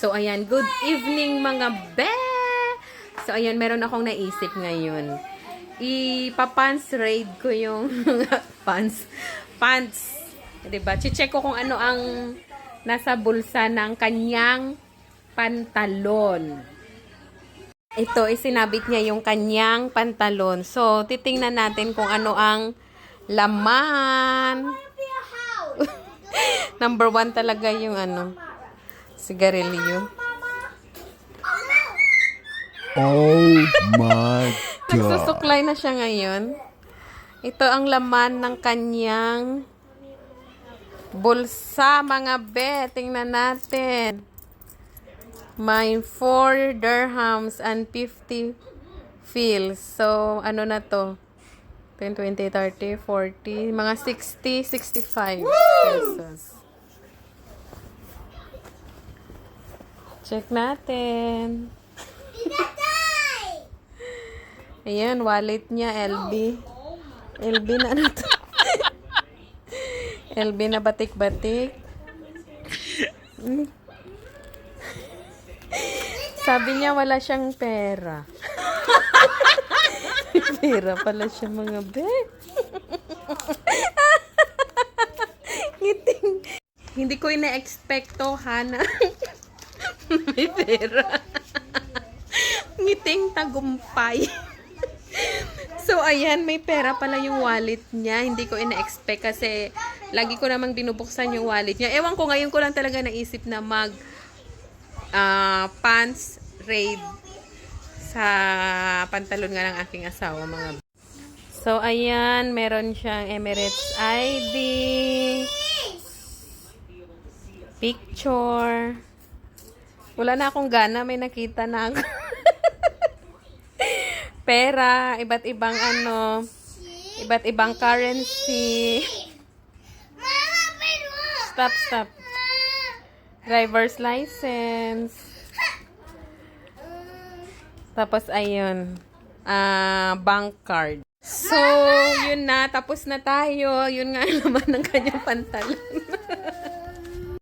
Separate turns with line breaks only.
So, ayan. Good evening, mga be! So, ayan. Meron akong naisip ngayon. Ipapants raid ko yung pants. Diba? Check ko kung ano ang nasa bulsa ng kanyang pantalon. Ito, isinabit niya yung kanyang pantalon. So, titingnan natin kung ano ang laman. Number 1 talaga yung sigarilyo.
Oh my God.
Nagsusuklay na siya ngayon. Ito ang laman ng kanyang bulsa, mga be. Tingnan natin. May 4 dirhams and 50 fils. So, ano na to? 10, 20, 30, 40, mga 60, 65 pesos. Check natin. Ayan, wallet niya, LB. LB na ano to? LB na batik-batik. Sabi niya wala siyang pera. Pera pala siya, mga be. Ngiting. Hindi ko ina-expecto, Hana. May pera. Ngiting tagumpay. So, ayan, may pera pala yung wallet niya. Hindi ko ina-expect kasi lagi ko namang binubuksan yung wallet niya. Ewan ko, ngayon ko lang talaga naisip na pants raid sa pantalon nga ng aking asawa, mga. So, ayan, meron siyang Emirates ID, picture. Wala na akong gana, may nakita na ako. Pera, iba't ibang currency. Stop. Driver's license. Tapos, ayun. Bank card. So, yun na. Tapos na tayo. Yun nga ang laman ng kanyang pantalon.